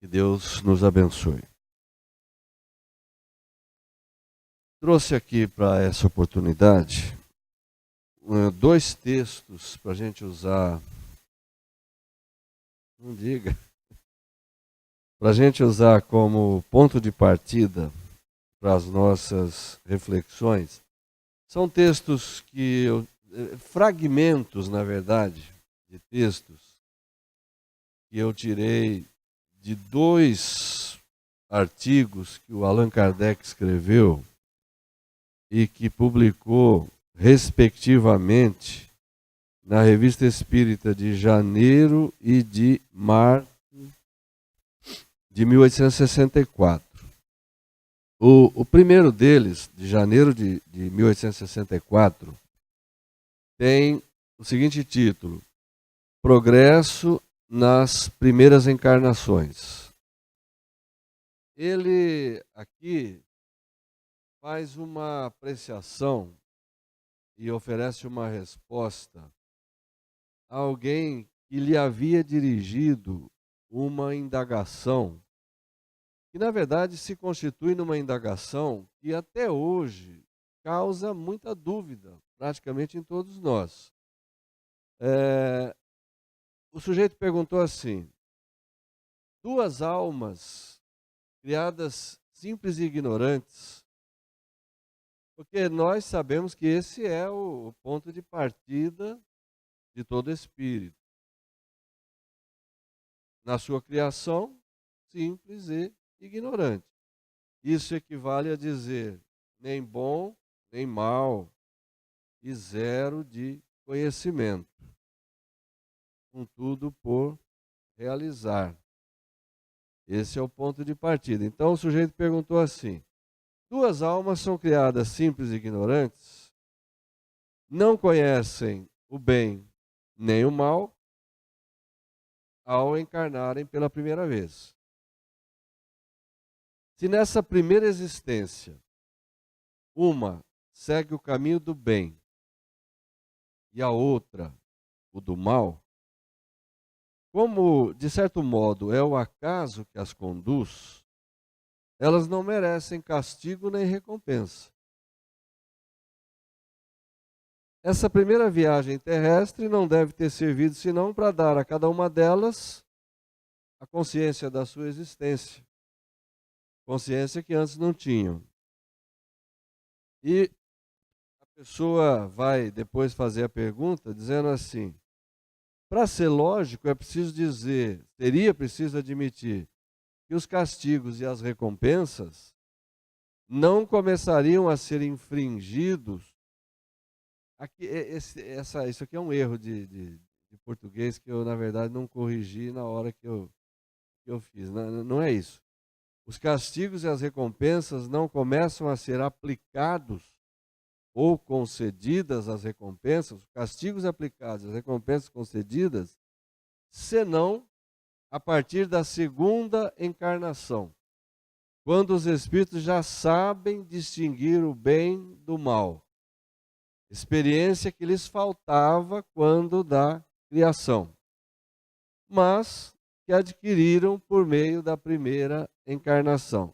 Que Deus nos abençoe. Trouxe aqui para essa oportunidade dois textos para a gente usar, não diga, para a gente usar como ponto de partida para as nossas reflexões. São textos fragmentos, na verdade, de textos que eu tirei de dois artigos que o Allan Kardec escreveu e que publicou, respectivamente, na Revista Espírita de janeiro e de março de 1864. O primeiro deles, de janeiro de 1864, tem o seguinte título: Progresso nas Primeiras Encarnações. Ele aqui faz uma apreciação e oferece uma resposta a alguém que lhe havia dirigido uma indagação, que na verdade se constitui numa indagação que até hoje causa muita dúvida, praticamente em todos nós. O sujeito perguntou assim: duas almas criadas simples e ignorantes, porque nós sabemos que esse é o ponto de partida de todo espírito. Na sua criação, simples e ignorante. Isso equivale a dizer nem bom, nem mal, e zero de conhecimento. Contudo, por realizar. Esse é o ponto de partida. Então o sujeito perguntou assim: duas almas são criadas simples e ignorantes, não conhecem o bem nem o mal ao encarnarem pela primeira vez. Se nessa primeira existência uma segue o caminho do bem e a outra o do mal, como de certo modo é o acaso que as conduz, elas não merecem castigo nem recompensa. Essa primeira viagem terrestre não deve ter servido senão para dar a cada uma delas a consciência da sua existência. Consciência que antes não tinham. E a pessoa vai depois fazer a pergunta dizendo assim: para ser lógico é preciso dizer, seria preciso admitir que os castigos e as recompensas não começariam a ser infringidos. Aqui, isso aqui é um erro de português que eu, na verdade, não corrigi na hora que eu fiz. Não é isso. Os castigos e as recompensas não começam a ser aplicados ou concedidas as recompensas, os castigos aplicados, as recompensas concedidas, senão a partir da segunda encarnação, quando os espíritos já sabem distinguir o bem do mal. Experiência que lhes faltava quando da criação, mas que adquiriram por meio da primeira encarnação.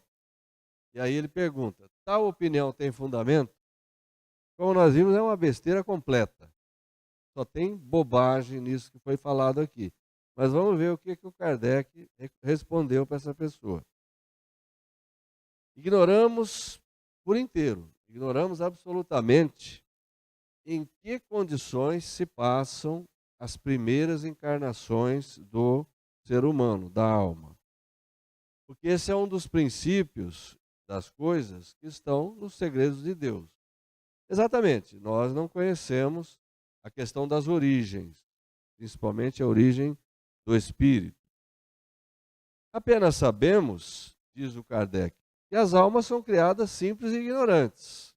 E aí ele pergunta: tal opinião tem fundamento? Como nós vimos, é uma besteira completa. Só tem bobagem nisso que foi falado aqui. Mas vamos ver o que o Kardec respondeu para essa pessoa. Ignoramos por inteiro, ignoramos absolutamente em que condições se passam as primeiras encarnações do ser humano, da alma. Porque esse é um dos princípios das coisas que estão nos segredos de Deus. Exatamente, nós não conhecemos a questão das origens, principalmente a origem do espírito. Apenas sabemos, diz o Kardec, que as almas são criadas simples e ignorantes.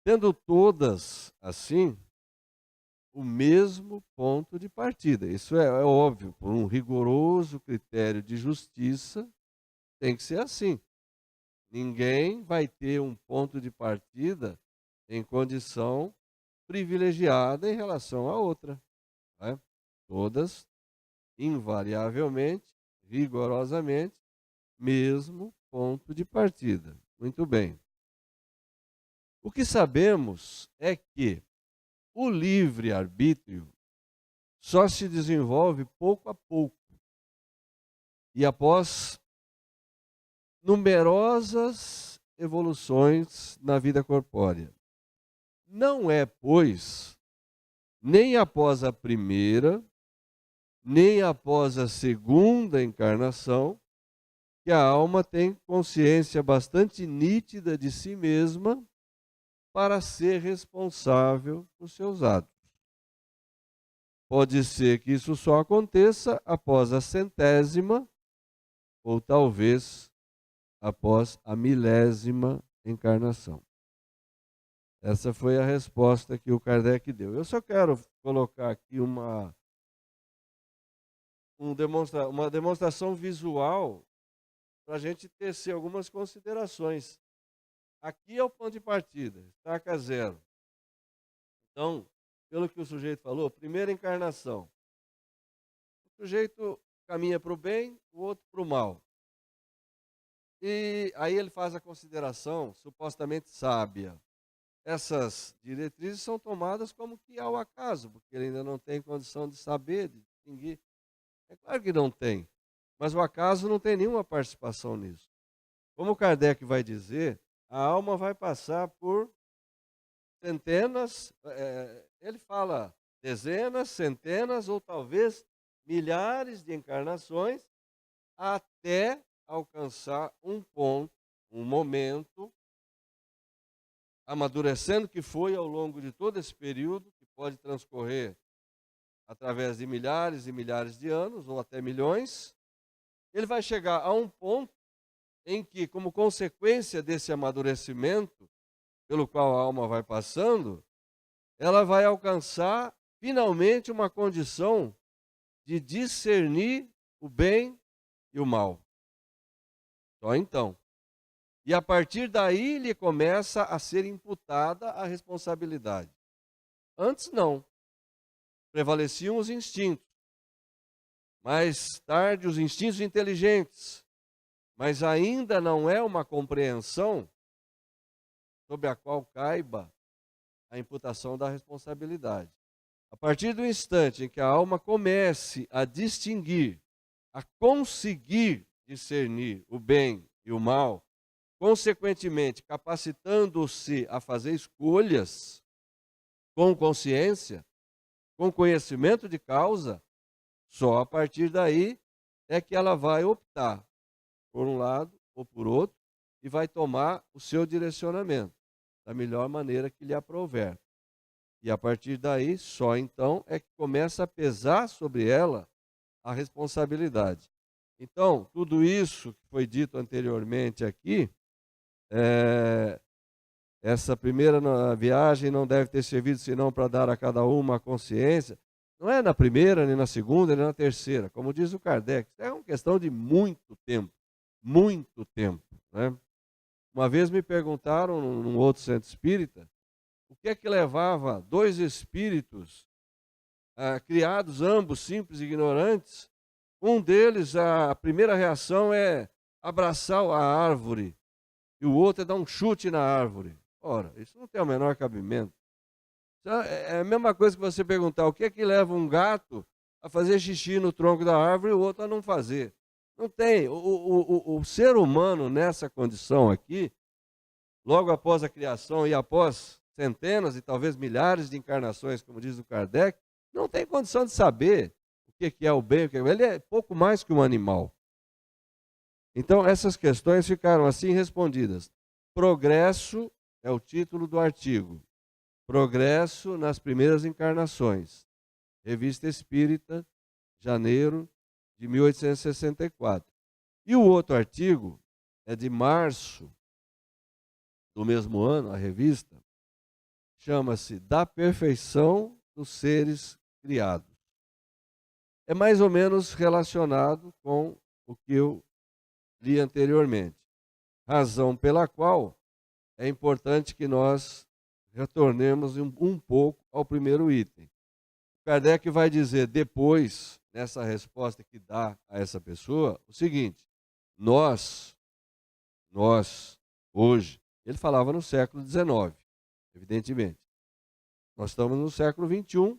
Tendo todas, assim, o mesmo ponto de partida. Isso é óbvio, por um rigoroso critério de justiça, tem que ser assim. Ninguém vai ter um ponto de partida em condição privilegiada em relação à outra. Né? Todas invariavelmente, rigorosamente, mesmo ponto de partida. Muito bem. O que sabemos é que o livre-arbítrio só se desenvolve pouco a pouco. E após numerosas evoluções na vida corpórea. Não é, pois, nem após a primeira, nem após a segunda encarnação, que a alma tem consciência bastante nítida de si mesma para ser responsável por seus atos. Pode ser que isso só aconteça após a centésima, ou talvez após a milésima encarnação. Essa foi a resposta que o Kardec deu. Eu só quero colocar aqui uma demonstração visual para a gente tecer algumas considerações. Aqui é o ponto de partida, estaca zero. Então, pelo que o sujeito falou, primeira encarnação. O sujeito caminha para o bem, o outro para o mal. E aí ele faz a consideração supostamente sábia. Essas diretrizes são tomadas como que ao acaso, porque ele ainda não tem condição de saber, de distinguir. É claro que não tem, mas o acaso não tem nenhuma participação nisso. Como Kardec vai dizer, a alma vai passar por centenas, ele fala dezenas, centenas ou talvez milhares de encarnações até alcançar um ponto, um momento, amadurecendo que foi ao longo de todo esse período, que pode transcorrer através de milhares e milhares de anos, ou até milhões, ele vai chegar a um ponto em que, como consequência desse amadurecimento pelo qual a alma vai passando, ela vai alcançar finalmente uma condição de discernir o bem e o mal. Só então. E a partir daí lhe começa a ser imputada a responsabilidade. Antes não. Prevaleciam os instintos. Mais tarde os instintos inteligentes. Mas ainda não é uma compreensão sobre a qual caiba a imputação da responsabilidade. A partir do instante em que a alma comece a distinguir, a conseguir discernir o bem e o mal, consequentemente capacitando-se a fazer escolhas com consciência, com conhecimento de causa, só a partir daí é que ela vai optar por um lado ou por outro e vai tomar o seu direcionamento da melhor maneira que lhe aprouver. E a partir daí, só então é que começa a pesar sobre ela a responsabilidade. Então, tudo isso que foi dito anteriormente aqui, essa primeira viagem não deve ter servido senão para dar a cada uma a consciência. Não é na primeira, nem na segunda, nem na terceira. Como diz o Kardec, é uma questão de muito tempo. Muito tempo. Né? Uma vez me perguntaram, num outro centro espírita, o que é que levava dois espíritos, criados ambos simples e ignorantes, um deles, a primeira reação é abraçar a árvore, e o outro é dar um chute na árvore. Ora, isso não tem o menor cabimento. É a mesma coisa que você perguntar o que é que leva um gato a fazer xixi no tronco da árvore e o outro a não fazer. Não tem. O ser humano nessa condição aqui, logo após a criação e após centenas e talvez milhares de encarnações, como diz o Kardec, não tem condição de saber o que é o bem, o que é o mal. Ele é pouco mais que um animal. Então, essas questões ficaram assim respondidas. Progresso é o título do artigo. Progresso nas primeiras encarnações. Revista Espírita, janeiro de 1864. E o outro artigo é de março do mesmo ano, a revista, chama-se Da Perfeição dos Seres Criados. É mais ou menos relacionado com o que eu li anteriormente. Razão pela qual é importante que nós retornemos um pouco ao primeiro item. Kardec vai dizer depois nessa resposta que dá a essa pessoa o seguinte: nós, hoje, ele falava no século XIX, evidentemente. Nós estamos no século XXI,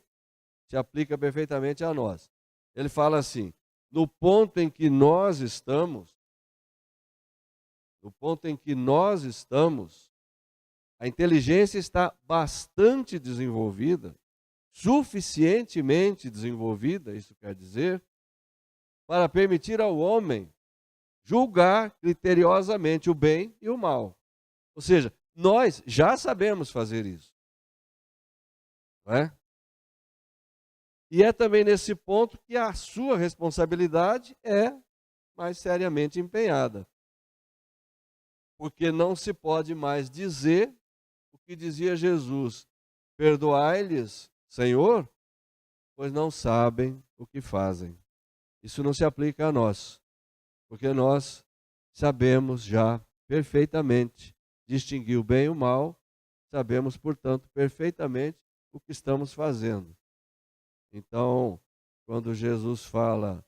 se aplica perfeitamente a nós. Ele fala assim: no ponto em que nós estamos, a inteligência está bastante desenvolvida, suficientemente desenvolvida, isso quer dizer, para permitir ao homem julgar criteriosamente o bem e o mal. Ou seja, nós já sabemos fazer isso. Não é? E é também nesse ponto que a sua responsabilidade é mais seriamente empenhada. Porque não se pode mais dizer o que dizia Jesus: perdoai-lhes, Senhor, pois não sabem o que fazem. Isso não se aplica a nós, porque nós sabemos já perfeitamente distinguir o bem e o mal, sabemos, portanto, perfeitamente o que estamos fazendo. Então, quando Jesus fala,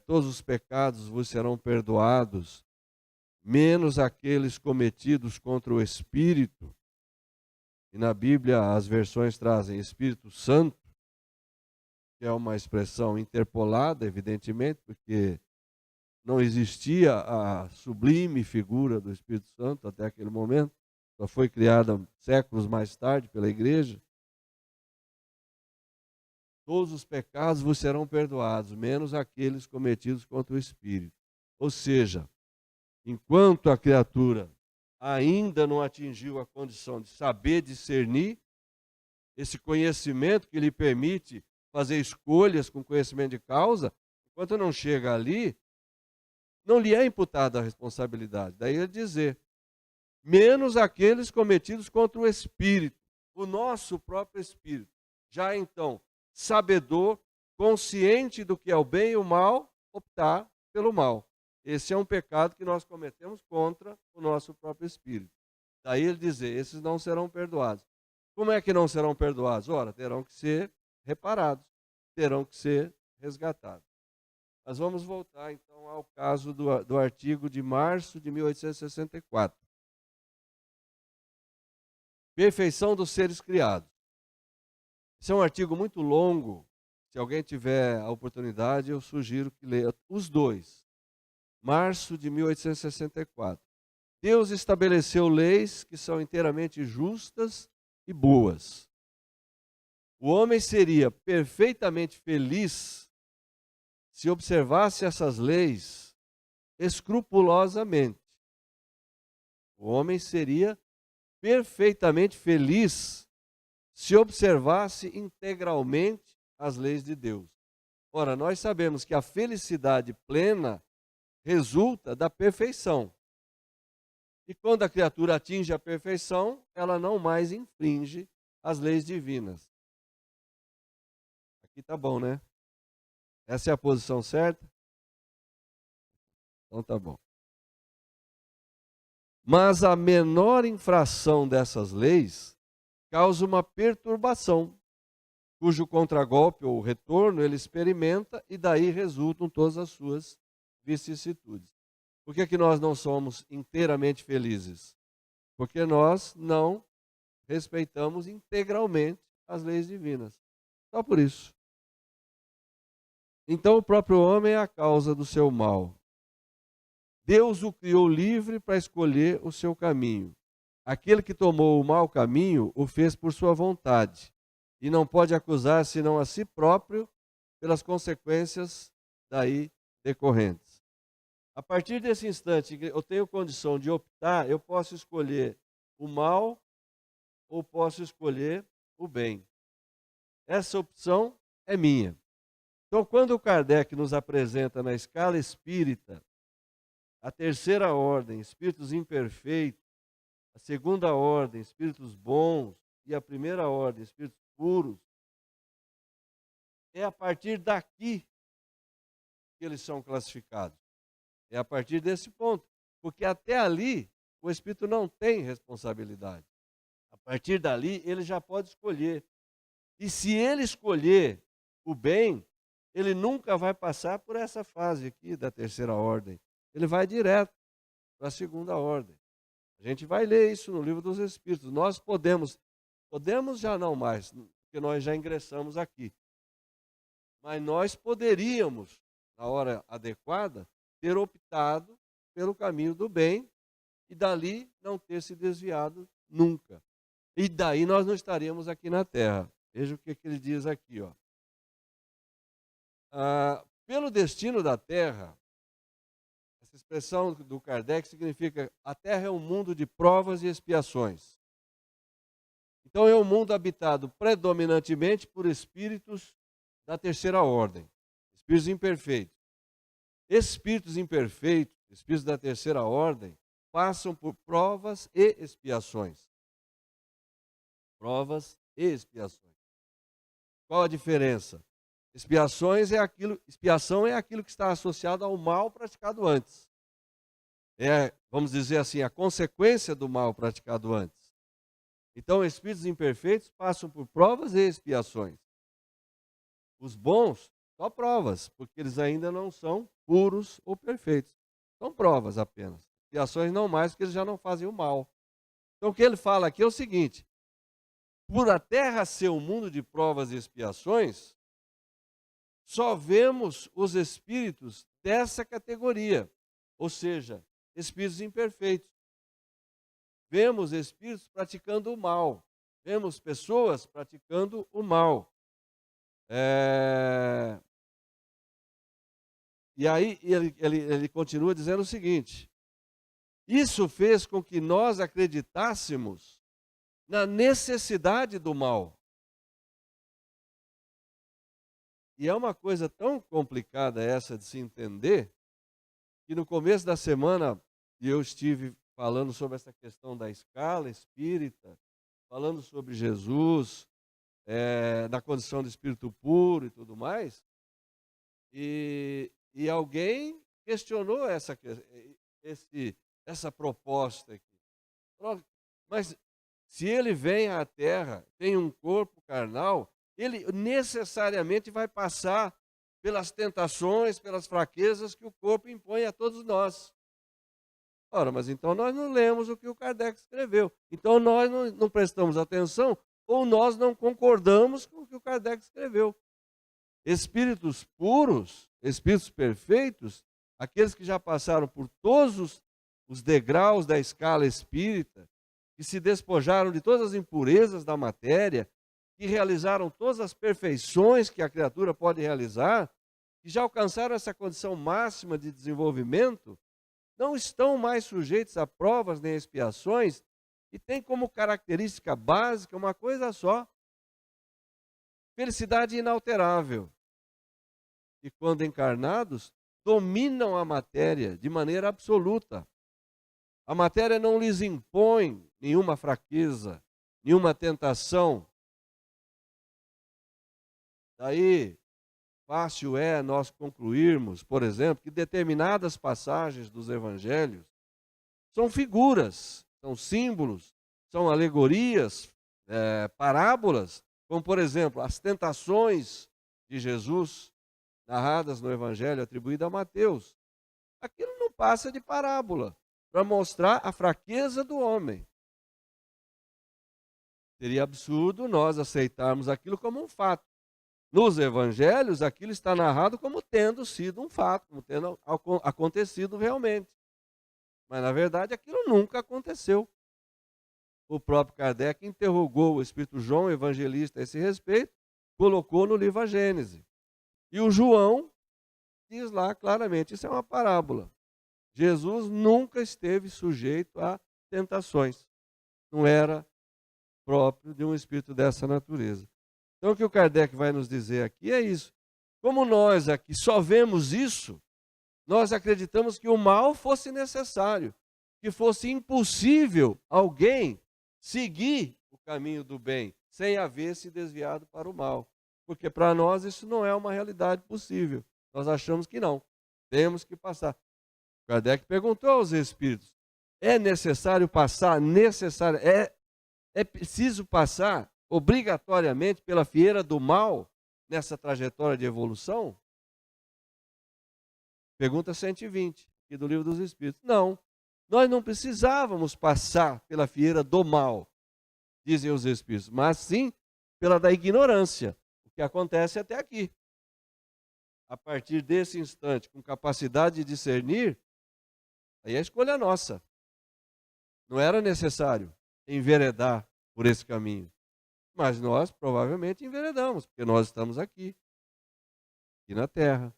todos os pecados vos serão perdoados, menos aqueles cometidos contra o Espírito, e na Bíblia as versões trazem Espírito Santo, que é uma expressão interpolada, evidentemente, porque não existia a sublime figura do Espírito Santo até aquele momento, só foi criada séculos mais tarde pela igreja. Todos os pecados vos serão perdoados, menos aqueles cometidos contra o Espírito. Ou seja, enquanto a criatura ainda não atingiu a condição de saber discernir, esse conhecimento que lhe permite fazer escolhas com conhecimento de causa, enquanto não chega ali, não lhe é imputada a responsabilidade. Daí ele dizer, menos aqueles cometidos contra o Espírito, o nosso próprio Espírito. Já então, sabedor, consciente do que é o bem e o mal, optar pelo mal. Esse é um pecado que nós cometemos contra o nosso próprio Espírito. Daí ele dizer, esses não serão perdoados. Como é que não serão perdoados? Ora, terão que ser reparados, terão que ser resgatados. Nós vamos voltar então ao caso do artigo de março de 1864. Perfeição dos seres criados. Esse é um artigo muito longo. Se alguém tiver a oportunidade, eu sugiro que leia os dois. Março de 1864. Deus estabeleceu leis que são inteiramente justas e boas. O homem seria perfeitamente feliz se observasse essas leis escrupulosamente. O homem seria perfeitamente feliz se observasse integralmente as leis de Deus. Ora, nós sabemos que a felicidade plena resulta da perfeição. E quando a criatura atinge a perfeição, ela não mais infringe as leis divinas. Aqui tá bom, né? Essa é a posição certa? Então tá bom. Mas a menor infração dessas leis causa uma perturbação, cujo contragolpe ou retorno ele experimenta e daí resultam todas as suas vicissitudes. Por que nós não somos inteiramente felizes? Porque nós não respeitamos integralmente as leis divinas. Só por isso. Então o próprio homem é a causa do seu mal. Deus o criou livre para escolher o seu caminho. Aquele que tomou o mau caminho o fez por sua vontade e não pode acusar senão a si próprio pelas consequências daí decorrentes. A partir desse instante que eu tenho condição de optar, eu posso escolher o mal ou posso escolher o bem. Essa opção é minha. Então, quando o Kardec nos apresenta na escala espírita a terceira ordem, espíritos imperfeitos, a segunda ordem, espíritos bons, e a primeira ordem, espíritos puros, é a partir daqui que eles são classificados. É a partir desse ponto. Porque até ali, o espírito não tem responsabilidade. A partir dali, ele já pode escolher. E se ele escolher o bem, ele nunca vai passar por essa fase aqui da terceira ordem. Ele vai direto para a segunda ordem. A gente vai ler isso no Livro dos Espíritos. Nós podemos já não mais, porque nós já ingressamos aqui. Mas nós poderíamos, na hora adequada, ter optado pelo caminho do bem e dali não ter se desviado nunca. E daí nós não estaríamos aqui na Terra. Veja o que ele diz aqui, ó. Pelo destino da Terra, essa expressão do Kardec significa: a Terra é um mundo de provas e expiações. Então é um mundo habitado predominantemente por espíritos da terceira ordem, espíritos imperfeitos. Espíritos imperfeitos, espíritos da terceira ordem, passam por provas e expiações. Provas e expiações. Qual a diferença? Expiação é aquilo que está associado ao mal praticado antes. Vamos dizer assim, a consequência do mal praticado antes. Então, espíritos imperfeitos passam por provas e expiações. Os bons, só provas, porque eles ainda não são puros ou perfeitos. São provas apenas. Expiações não mais, porque eles já não fazem o mal. Então, o que ele fala aqui é o seguinte: por a Terra ser um mundo de provas e expiações, só vemos os espíritos dessa categoria, ou seja, espíritos imperfeitos. Vemos espíritos praticando o mal, vemos pessoas praticando o mal. E aí ele continua dizendo o seguinte: isso fez com que nós acreditássemos na necessidade do mal. E é uma coisa tão complicada essa de se entender, que no começo da semana eu estive falando sobre essa questão da escala espírita, falando sobre Jesus, na condição de espírito puro e tudo mais, e alguém questionou essa proposta aqui. Mas se ele vem à Terra, tem um corpo carnal, ele necessariamente vai passar pelas tentações, pelas fraquezas que o corpo impõe a todos nós. Ora, mas então nós não lemos o que o Kardec escreveu. Então nós não prestamos atenção ou nós não concordamos com o que o Kardec escreveu. Espíritos puros, espíritos perfeitos, aqueles que já passaram por todos os degraus da escala espírita, que se despojaram de todas as impurezas da matéria, que realizaram todas as perfeições que a criatura pode realizar, que já alcançaram essa condição máxima de desenvolvimento, não estão mais sujeitos a provas nem expiações e têm como característica básica uma coisa só: felicidade inalterável. E quando encarnados, dominam a matéria de maneira absoluta. A matéria não lhes impõe nenhuma fraqueza, nenhuma tentação. Daí, fácil é nós concluirmos, por exemplo, que determinadas passagens dos evangelhos são figuras, são símbolos, são alegorias, parábolas, como, por exemplo, as tentações de Jesus, narradas no evangelho atribuído a Mateus. Aquilo não passa de parábola, para mostrar a fraqueza do homem. Seria absurdo nós aceitarmos aquilo como um fato. Nos evangelhos, aquilo está narrado como tendo sido um fato, como tendo acontecido realmente. Mas, na verdade, aquilo nunca aconteceu. O próprio Kardec interrogou o Espírito João, evangelista, a esse respeito, colocou no livro A Gênese. E o João diz lá claramente: isso é uma parábola. Jesus nunca esteve sujeito a tentações. Não era próprio de um espírito dessa natureza. Então, o que o Kardec vai nos dizer aqui é isso. Como nós aqui só vemos isso, nós acreditamos que o mal fosse necessário, que fosse impossível alguém seguir o caminho do bem, sem haver se desviado para o mal. Porque para nós isso não é uma realidade possível. Nós achamos que não. Temos que passar. Kardec perguntou aos espíritos: é necessário passar? É preciso passar obrigatoriamente pela fieira do mal nessa trajetória de evolução? Pergunta 120, aqui do Livro dos Espíritos. Não, nós não precisávamos passar pela fieira do mal, dizem os Espíritos, mas sim pela da ignorância, o que acontece até aqui. A partir desse instante, com capacidade de discernir, aí é a escolha nossa. Não era necessário enveredar por esse caminho. Mas nós provavelmente enveredamos, porque nós estamos aqui na Terra.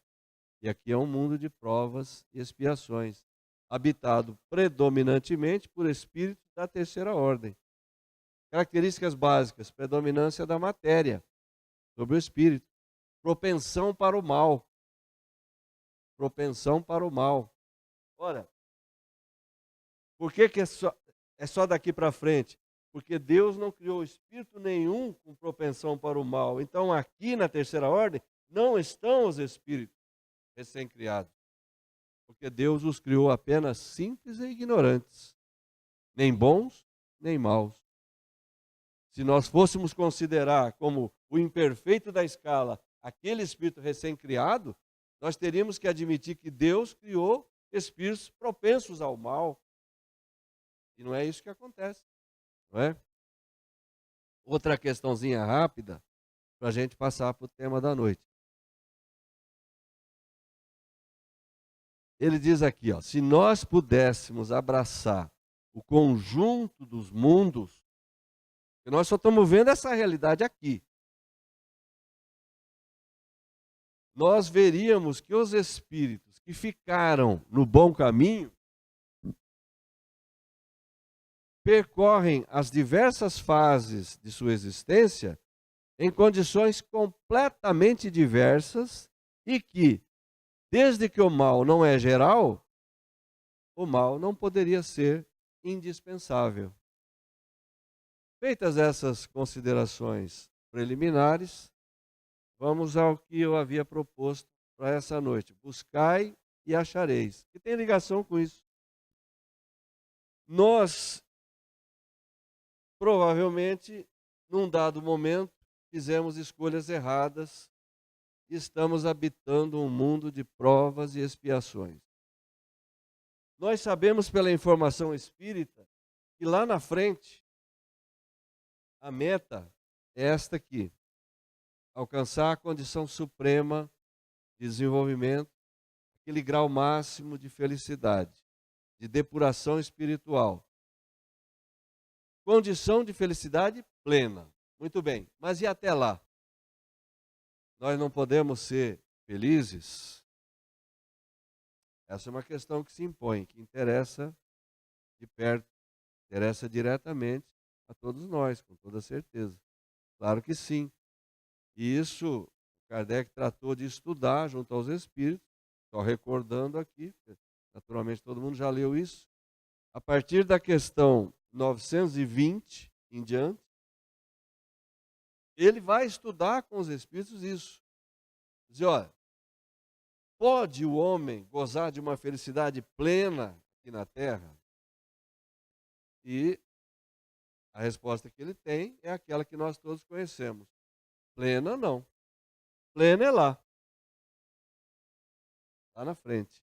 E aqui é um mundo de provas e expiações, habitado predominantemente por espíritos da terceira ordem. Características básicas: predominância da matéria sobre o espírito, propensão para o mal. Propensão para o mal. Ora, por que é só daqui para frente? Porque Deus não criou espírito nenhum com propensão para o mal. Então, aqui na terceira ordem, não estão os espíritos recém-criados. Porque Deus os criou apenas simples e ignorantes, nem bons, nem maus. Se nós fôssemos considerar como o imperfeito da escala aquele espírito recém-criado, nós teríamos que admitir que Deus criou espíritos propensos ao mal. E não é isso que acontece, não é? Outra questãozinha rápida, para a gente passar para o tema da noite. Ele diz aqui, ó, se nós pudéssemos abraçar o conjunto dos mundos, e nós só estamos vendo essa realidade aqui, nós veríamos que os espíritos que ficaram no bom caminho percorrem as diversas fases de sua existência em condições completamente diversas e que, desde que o mal não é geral, o mal não poderia ser indispensável. Feitas essas considerações preliminares, vamos ao que eu havia proposto para essa noite. Buscai e achareis, que tem ligação com isso. Nós, provavelmente, num dado momento, fizemos escolhas erradas e estamos habitando um mundo de provas e expiações. Nós sabemos pela informação espírita que lá na frente, a meta é esta aqui: alcançar a condição suprema de desenvolvimento, aquele grau máximo de felicidade, de depuração espiritual. Condição de felicidade plena. Muito bem, mas e até lá? Nós não podemos ser felizes? Essa é uma questão que se impõe, que interessa de perto, interessa diretamente a todos nós, com toda certeza. Claro que sim. E isso Kardec tratou de estudar junto aos espíritos, só recordando aqui, naturalmente todo mundo já leu isso, a partir da questão 920 em diante, ele vai estudar com os espíritos isso. Dizer, olha, pode o homem gozar de uma felicidade plena aqui na Terra? E a resposta que ele tem é aquela que nós todos conhecemos. Plena não. Plena é lá na frente.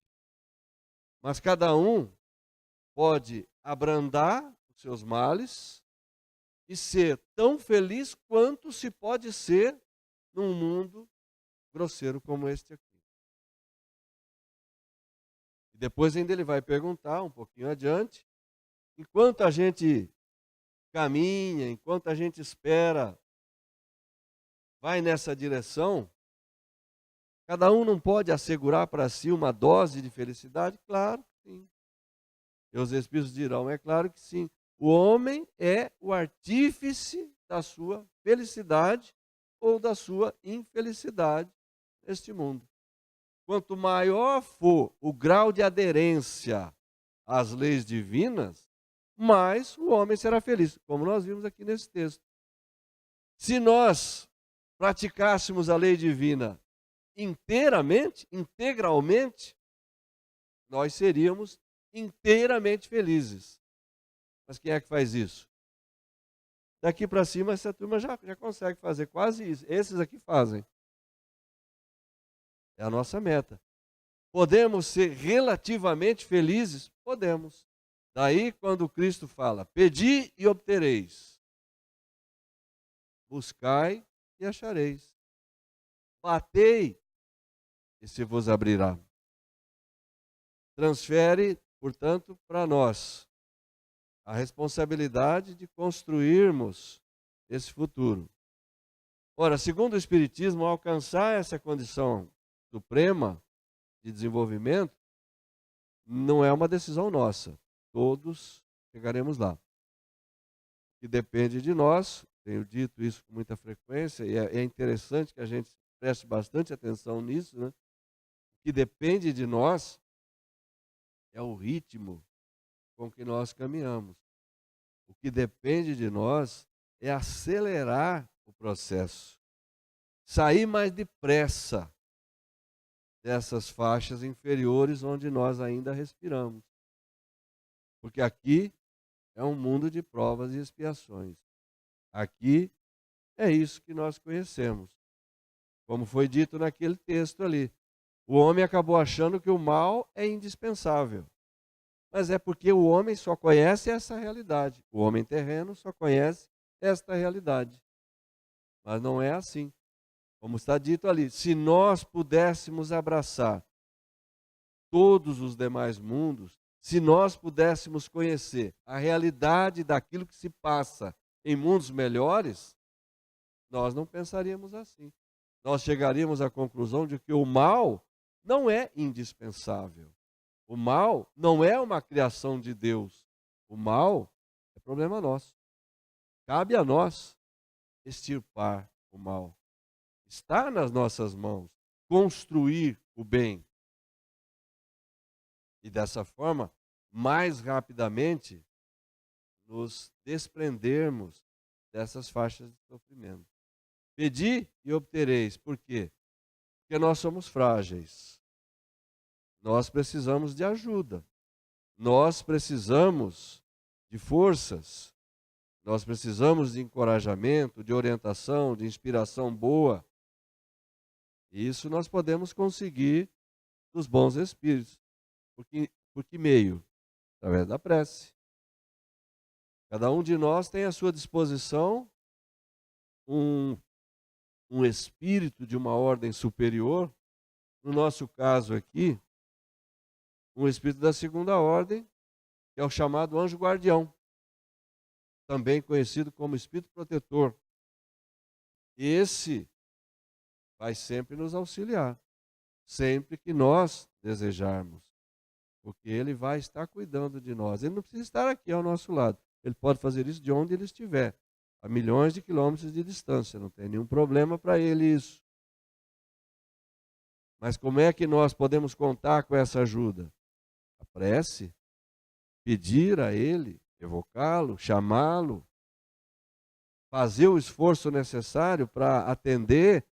Mas cada um pode abrandar os seus males e ser tão feliz quanto se pode ser num mundo grosseiro como este aqui. E depois ainda ele vai perguntar, um pouquinho adiante, enquanto a gente caminha, enquanto a gente espera, vai nessa direção, cada um não pode assegurar para si uma dose de felicidade? Claro que sim. E os Espíritos dirão, é claro que sim. O homem é o artífice da sua felicidade ou da sua infelicidade neste mundo. Quanto maior for o grau de aderência às leis divinas, mais o homem será feliz, como nós vimos aqui nesse texto. Se nós praticássemos a lei divina inteiramente, integralmente, nós seríamos inteiramente felizes. Mas quem é que faz isso? Daqui para cima, essa turma já consegue fazer quase isso. Esses aqui fazem. É a nossa meta. Podemos ser relativamente felizes? Podemos. Daí, quando Cristo fala, pedi e obtereis, buscai e achareis, batei e se vos abrirá. Transfere, portanto, para nós a responsabilidade de construirmos esse futuro. Ora, segundo o Espiritismo, alcançar essa condição suprema de desenvolvimento não é uma decisão nossa. Todos chegaremos lá. O que depende de nós, tenho dito isso com muita frequência, e é interessante que a gente preste bastante atenção nisso, né? O que depende de nós é o ritmo com que nós caminhamos. O que depende de nós é acelerar o processo. Sair mais depressa dessas faixas inferiores onde nós ainda respiramos. Porque aqui é um mundo de provas e expiações. Aqui é isso que nós conhecemos. Como foi dito naquele texto ali. O homem acabou achando que o mal é indispensável. Mas é porque o homem só conhece essa realidade. O homem terreno só conhece esta realidade. Mas não é assim. Como está dito ali, se nós pudéssemos abraçar todos os demais mundos, se nós pudéssemos conhecer a realidade daquilo que se passa em mundos melhores, nós não pensaríamos assim. Nós chegaríamos à conclusão de que o mal não é indispensável. O mal não é uma criação de Deus. O mal é problema nosso. Cabe a nós extirpar o mal. Está nas nossas mãos construir o bem. E dessa forma, mais rapidamente, nos desprendermos dessas faixas de sofrimento. Pedi e obtereis. Por quê? Porque nós somos frágeis. Nós precisamos de ajuda. Nós precisamos de forças. Nós precisamos de encorajamento, de orientação, de inspiração boa. E isso nós podemos conseguir dos bons espíritos. Por que meio? Através da prece. Cada um de nós tem à sua disposição um espírito de uma ordem superior. No nosso caso aqui, um espírito da segunda ordem, que é o chamado anjo guardião, também conhecido como espírito protetor. Esse vai sempre nos auxiliar, sempre que nós desejarmos, porque ele vai estar cuidando de nós. Ele não precisa estar aqui ao nosso lado, ele pode fazer isso de onde ele estiver, a milhões de quilômetros de distância, não tem nenhum problema para ele isso. Mas como é que nós podemos contar com essa ajuda? A prece, pedir a ele, evocá-lo, chamá-lo, fazer o esforço necessário para atender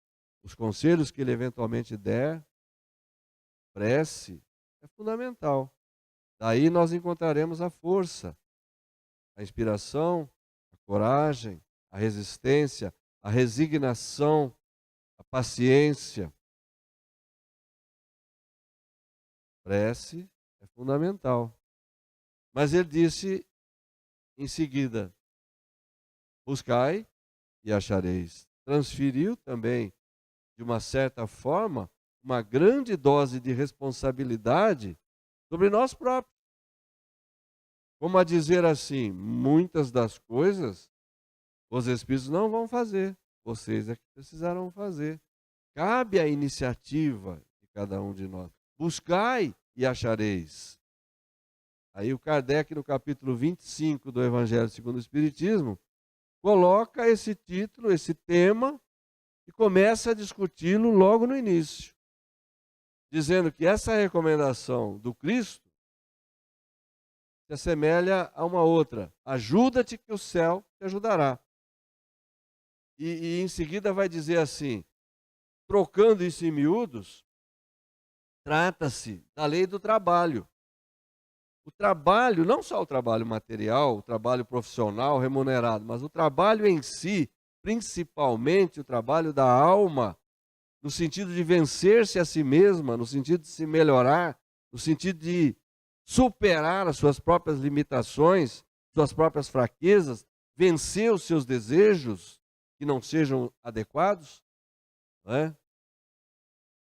os conselhos que ele eventualmente der. Prece é fundamental. Daí nós encontraremos a força, a inspiração, a coragem, a resistência, a resignação, a paciência. Prece é fundamental. Mas ele disse em seguida, buscai e achareis. Transferiu também, de uma certa forma, uma grande dose de responsabilidade sobre nós próprios. Como a dizer assim, muitas das coisas os espíritos não vão fazer, vocês é que precisarão fazer. Cabe a iniciativa de cada um de nós. Buscai e achareis. Aí o Kardec, no capítulo 25 do Evangelho segundo o Espiritismo, coloca esse título, esse tema, e começa a discuti-lo logo no início, dizendo que essa recomendação do Cristo se assemelha a uma outra. Ajuda-te que o céu te ajudará. E em seguida vai dizer assim, trocando isso em miúdos, trata-se da lei do trabalho. O trabalho, não só o trabalho material, o trabalho profissional remunerado, mas o trabalho em si, principalmente o trabalho da alma, no sentido de vencer-se a si mesma, no sentido de se melhorar, no sentido de superar as suas próprias limitações, suas próprias fraquezas, vencer os seus desejos que não sejam adequados, não é?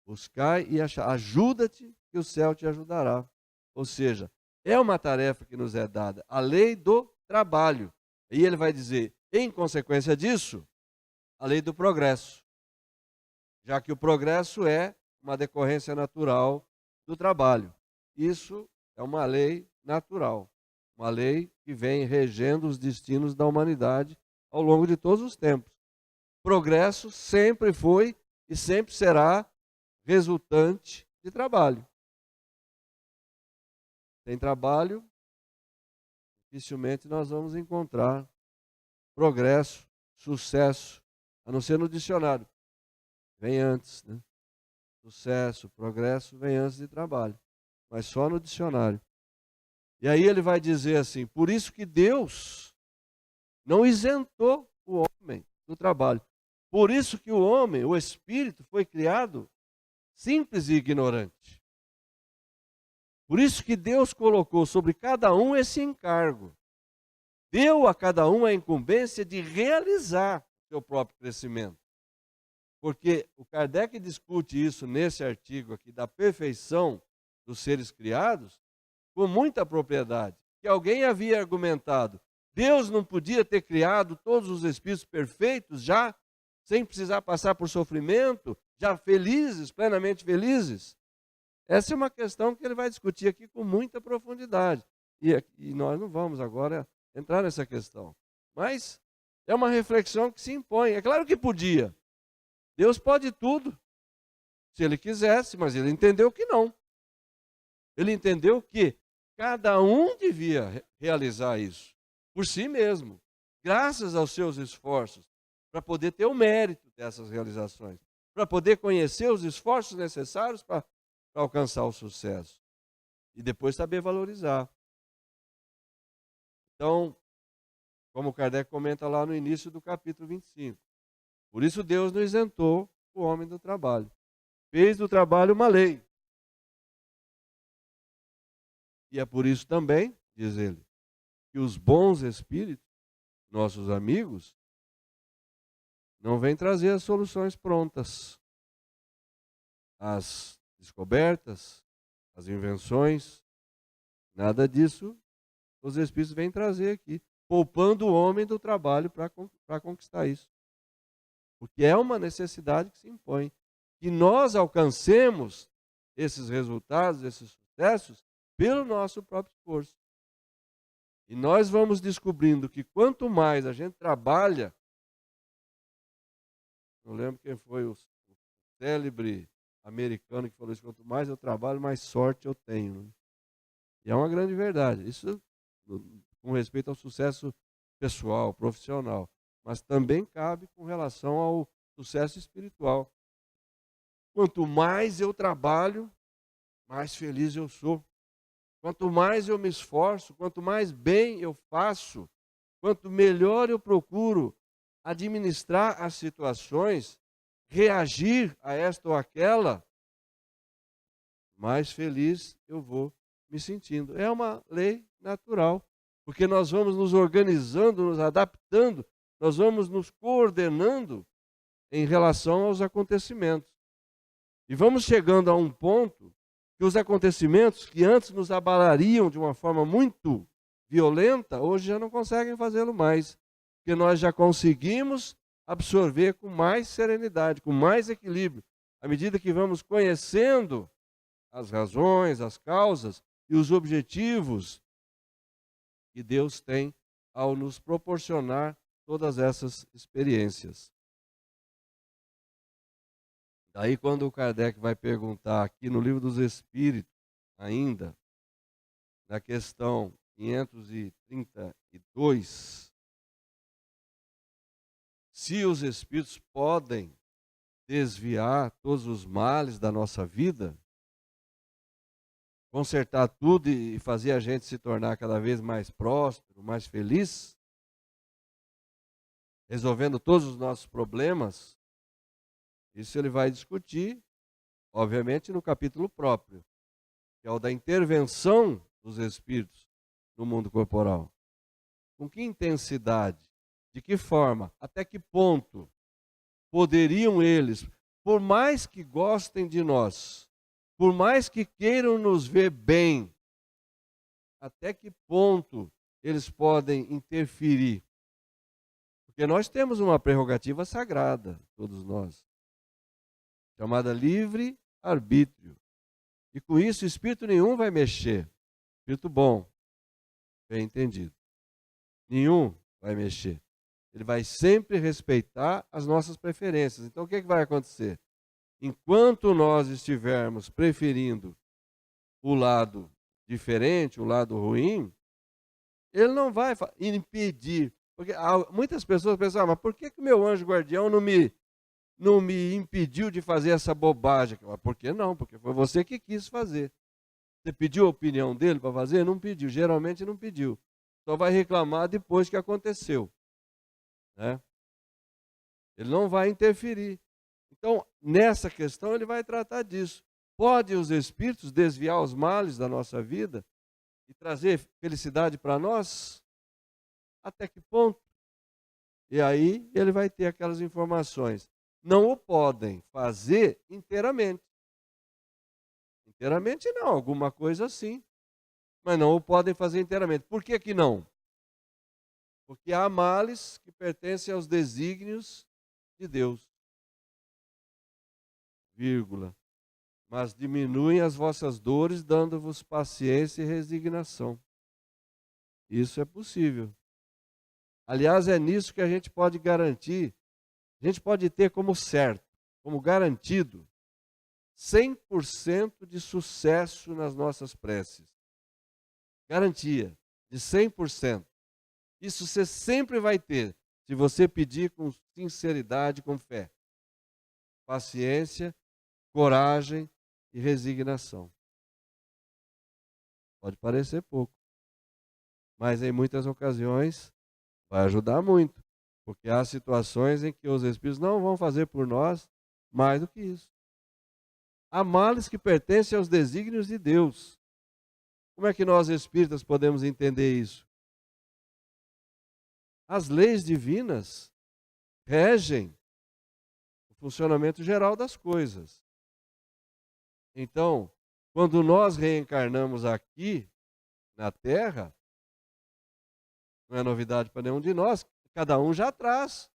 Buscai e achar, ajuda-te que o céu te ajudará. Ou seja, é uma tarefa que nos é dada, a lei do trabalho. E ele vai dizer, em consequência disso, a lei do progresso, já que o progresso é uma decorrência natural do trabalho. Isso é uma lei natural, uma lei que vem regendo os destinos da humanidade ao longo de todos os tempos. Progresso sempre foi e sempre será resultante de trabalho. Sem trabalho, dificilmente nós vamos encontrar progresso, sucesso, a não ser no dicionário. Vem antes, né? Sucesso, progresso vem antes de trabalho, mas só no dicionário. E aí ele vai dizer assim, por isso que Deus não isentou o homem do trabalho. Por isso que o homem, o espírito, foi criado simples e ignorante. Por isso que Deus colocou sobre cada um esse encargo. Deu a cada um a incumbência de realizar o seu próprio crescimento. Porque o Kardec discute isso nesse artigo aqui, da perfeição dos seres criados, com muita propriedade. Que alguém havia argumentado, Deus não podia ter criado todos os espíritos perfeitos já, sem precisar passar por sofrimento, já felizes, plenamente felizes? Essa é uma questão que ele vai discutir aqui com muita profundidade. E nós não vamos agora entrar nessa questão. Mas é uma reflexão que se impõe. É claro que podia. Deus pode tudo, se ele quisesse, mas ele entendeu que não. Ele entendeu que cada um devia realizar isso por si mesmo, graças aos seus esforços, para poder ter o mérito dessas realizações, para poder conhecer os esforços necessários para alcançar o sucesso e depois saber valorizar. Então, como Kardec comenta lá no início do capítulo 25, por isso Deus não isentou o homem do trabalho. Fez do trabalho uma lei. E é por isso também, diz ele, que os bons espíritos, nossos amigos, não vêm trazer as soluções prontas, as descobertas, as invenções, nada disso os espíritos vêm trazer aqui, poupando o homem do trabalho para conquistar isso. Porque é uma necessidade que se impõe. Que nós alcancemos esses resultados, esses sucessos, pelo nosso próprio esforço. E nós vamos descobrindo que quanto mais a gente trabalha, não lembro quem foi o célebre americano que falou isso, quanto mais eu trabalho, mais sorte eu tenho. E é uma grande verdade. Isso com respeito ao sucesso pessoal, profissional. Mas também cabe com relação ao sucesso espiritual. Quanto mais eu trabalho, mais feliz eu sou. Quanto mais eu me esforço, quanto mais bem eu faço, quanto melhor eu procuro administrar as situações, reagir a esta ou aquela, mais feliz eu vou me sentindo. É uma lei natural, porque nós vamos nos organizando, nos adaptando, nós vamos nos coordenando em relação aos acontecimentos. E vamos chegando a um ponto que os acontecimentos que antes nos abalariam de uma forma muito violenta, hoje já não conseguem fazê-lo mais, porque nós já conseguimos absorver com mais serenidade, com mais equilíbrio, à medida que vamos conhecendo as razões, as causas e os objetivos que Deus tem ao nos proporcionar todas essas experiências. Daí quando o Kardec vai perguntar aqui no Livro dos Espíritos, ainda, na questão 532, se os espíritos podem desviar todos os males da nossa vida, consertar tudo e fazer a gente se tornar cada vez mais próspero, mais feliz, resolvendo todos os nossos problemas, Isso ele vai discutir, obviamente, no capítulo próprio, que é o da intervenção dos espíritos no mundo corporal. Com que intensidade? De que forma? Até que ponto poderiam eles, por mais que gostem de nós, por mais que queiram nos ver bem, até que ponto eles podem interferir? Porque nós temos uma prerrogativa sagrada, todos nós, chamada livre-arbítrio. E com isso, espírito nenhum vai mexer. Espírito bom, bem entendido. Nenhum vai mexer. Ele vai sempre respeitar as nossas preferências. Então, o que vai acontecer? Enquanto nós estivermos preferindo o lado diferente, o lado ruim, ele não vai impedir. Porque muitas pessoas pensam, mas por que o meu anjo guardião não me impediu de fazer essa bobagem? Por que não? Porque foi você que quis fazer. Você pediu a opinião dele para fazer? Não pediu, geralmente não pediu. Só vai reclamar depois que aconteceu. Né? Ele não vai interferir. Então, nessa questão, ele vai tratar disso. Podem os espíritos desviar os males da nossa vida e trazer felicidade para nós? Até que ponto? E aí ele vai ter aquelas informações. Não o podem fazer inteiramente. Inteiramente não, alguma coisa sim. Mas não o podem fazer inteiramente. Por que não? Porque há males que pertencem aos desígnios de Deus. Vírgula. Mas diminuem as vossas dores, dando-vos paciência e resignação. Isso é possível. Aliás, é nisso que a gente pode garantir, a gente pode ter como certo, como garantido, 100% de sucesso nas nossas preces. Garantia de 100%. Isso você sempre vai ter, se você pedir com sinceridade, com fé. Paciência, coragem e resignação. Pode parecer pouco, mas em muitas ocasiões vai ajudar muito, porque há situações em que os espíritos não vão fazer por nós mais do que isso. Há males que pertencem aos desígnios de Deus. Como é que nós espíritas podemos entender isso? As leis divinas regem o funcionamento geral das coisas. Então, quando nós reencarnamos aqui na Terra, não é novidade para nenhum de nós, cada um já traz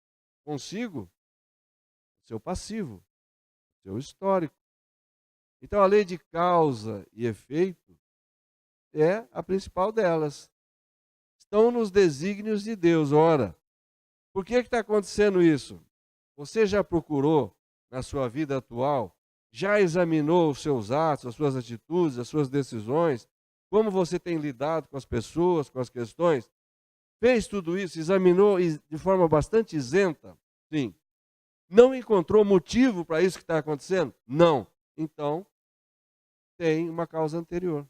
consigo o seu passivo, o seu histórico. Então, a lei de causa e efeito é a principal delas. Estão nos desígnios de Deus. Ora, por que está acontecendo isso? Você já procurou, na sua vida atual, já examinou os seus atos, as suas atitudes, as suas decisões, como você tem lidado com as pessoas, com as questões? Fez tudo isso, examinou de forma bastante isenta? Sim. Não encontrou motivo para isso que está acontecendo? Não. Então, tem uma causa anterior.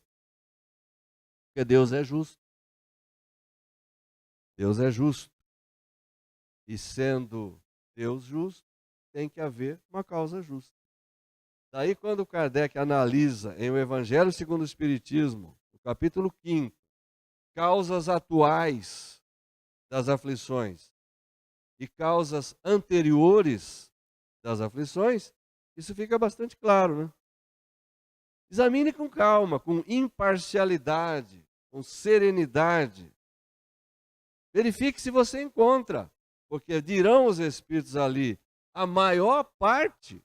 Porque Deus é justo. Deus é justo. E sendo Deus justo, tem que haver uma causa justa. Daí, quando Kardec analisa em O Evangelho segundo o Espiritismo, no capítulo 5, causas atuais das aflições e causas anteriores das aflições, isso fica bastante claro, né? Examine com calma, com imparcialidade, com serenidade. Verifique se você encontra, porque dirão os espíritos ali, a maior parte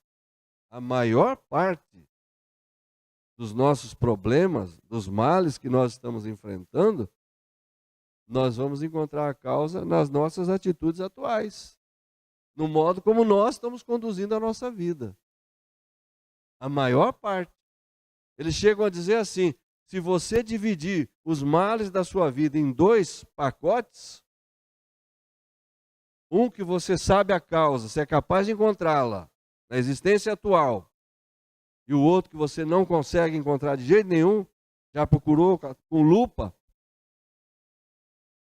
dos nossos problemas, dos males que nós estamos enfrentando, nós vamos encontrar a causa nas nossas atitudes atuais, no modo como nós estamos conduzindo a nossa vida. A maior parte. Eles chegam a dizer assim, se você dividir os males da sua vida em 2 pacotes, um que você sabe a causa, você é capaz de encontrá-la na existência atual, e o outro que você não consegue encontrar de jeito nenhum, já procurou com lupa,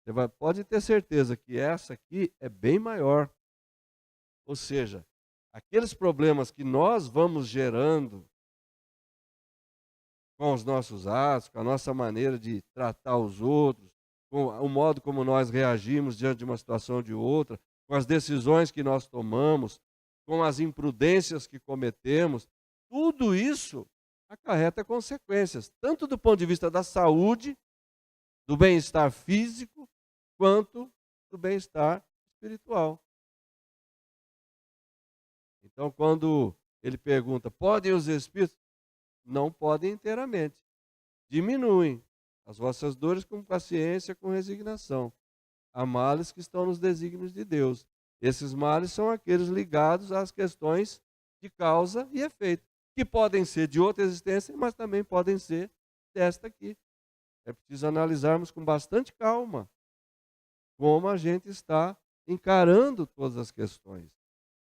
você pode ter certeza que essa aqui é bem maior. Ou seja, aqueles problemas que nós vamos gerando com os nossos atos, com a nossa maneira de tratar os outros, com o modo como nós reagimos diante de uma situação ou de outra, com as decisões que nós tomamos, com as imprudências que cometemos, tudo isso acarreta consequências, tanto do ponto de vista da saúde, do bem-estar físico, quanto do bem-estar espiritual. Então, quando ele pergunta, podem os espíritos? Não podem inteiramente. Diminuem as vossas dores com paciência, com resignação. Há males que estão nos desígnios de Deus. Esses males são aqueles ligados às questões de causa e efeito, que podem ser de outra existência, mas também podem ser desta aqui. É preciso analisarmos com bastante calma como a gente está encarando todas as questões,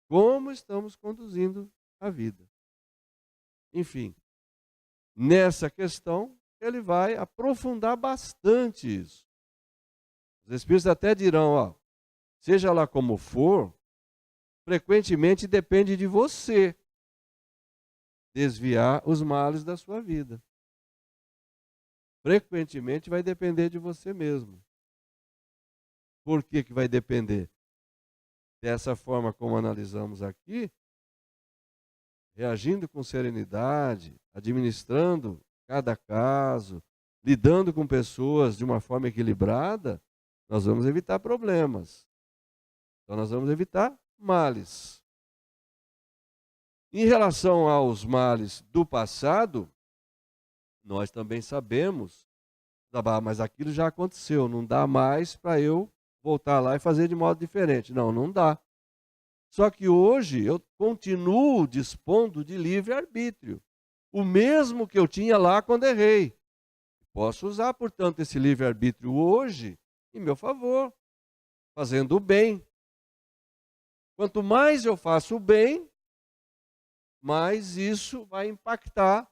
como estamos conduzindo a vida. Enfim, nessa questão, ele vai aprofundar bastante isso. Os Espíritos até dirão, ó, seja lá como for, frequentemente depende de você desviar os males da sua vida. Frequentemente vai depender de você mesmo. Por que vai depender? Dessa forma como analisamos aqui, reagindo com serenidade, administrando cada caso, lidando com pessoas de uma forma equilibrada, nós vamos evitar problemas. Então nós vamos evitar males. Em relação aos males do passado, nós também sabemos, mas aquilo já aconteceu, não dá mais para eu voltar lá e fazer de modo diferente. Não, não dá. Só que hoje eu continuo dispondo de livre-arbítrio, o mesmo que eu tinha lá quando errei. Posso usar, portanto, esse livre-arbítrio hoje em meu favor, fazendo o bem. Quanto mais eu faço o bem, mais isso vai impactar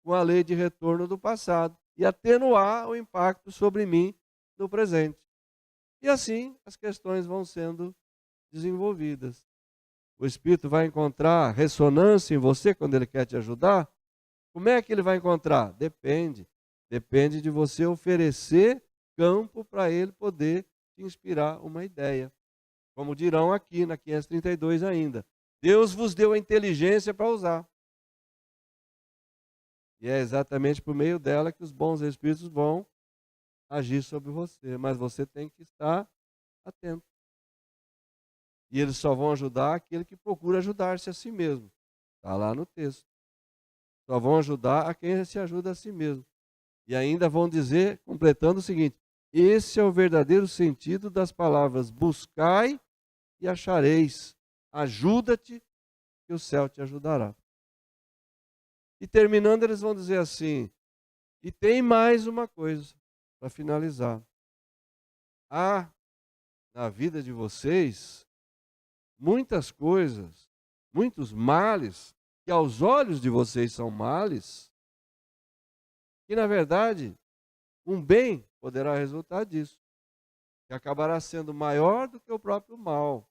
com a lei de retorno do passado e atenuar o impacto sobre mim no presente. E assim as questões vão sendo desenvolvidas. O Espírito vai encontrar ressonância em você quando ele quer te ajudar? Como é que ele vai encontrar? Depende. Depende de você oferecer campo para ele poder te inspirar uma ideia. Como dirão aqui na 532 ainda. Deus vos deu a inteligência para usar. E é exatamente por meio dela que os bons espíritos vão agir sobre você. Mas você tem que estar atento. E eles só vão ajudar aquele que procura ajudar-se a si mesmo. Está lá no texto. Só vão ajudar a quem se ajuda a si mesmo. E ainda vão dizer, completando o seguinte, esse é o verdadeiro sentido das palavras buscai e achareis. Ajuda-te que o céu te ajudará. E terminando eles vão dizer assim, e tem mais uma coisa para finalizar. Há na vida de vocês muitas coisas, muitos males, que aos olhos de vocês são males, que na verdade um bem poderá resultar disso, que acabará sendo maior do que o próprio mal.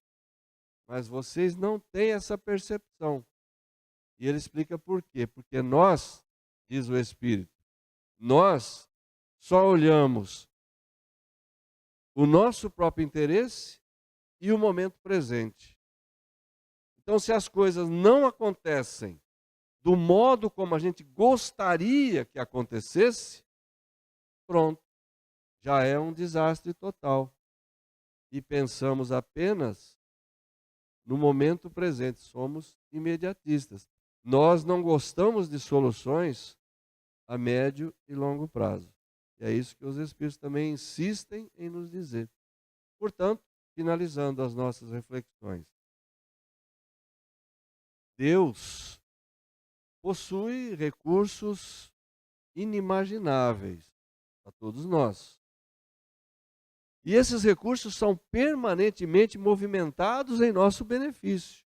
Mas vocês não têm essa percepção. E ele explica por quê. Porque nós, diz o Espírito, nós só olhamos o nosso próprio interesse e o momento presente. Então, se as coisas não acontecem do modo como a gente gostaria que acontecesse, pronto, já é um desastre total. E pensamos apenas no momento presente, somos imediatistas. Nós não gostamos de soluções a médio e longo prazo. E é isso que os Espíritos também insistem em nos dizer. Portanto, finalizando as nossas reflexões. Deus possui recursos inimagináveis a todos nós. E esses recursos são permanentemente movimentados em nosso benefício.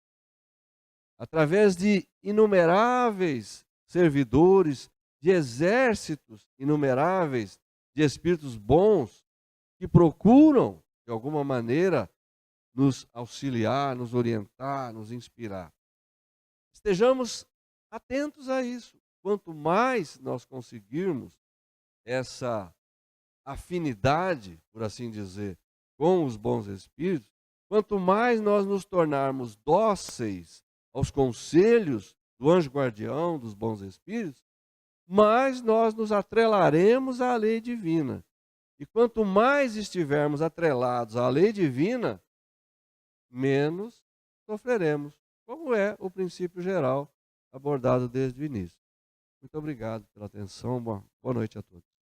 Através de inumeráveis servidores, de exércitos inumeráveis de espíritos bons que procuram, de alguma maneira, nos auxiliar, nos orientar, nos inspirar. estejamos atentos a isso. Quanto mais nós conseguirmos essa afinidade, por assim dizer, com os bons espíritos, quanto mais nós nos tornarmos dóceis aos conselhos do anjo guardião, dos bons espíritos, mais nós nos atrelaremos à lei divina. E quanto mais estivermos atrelados à lei divina, menos sofreremos, como é o princípio geral abordado desde o início. Muito obrigado pela atenção. Boa noite a todos.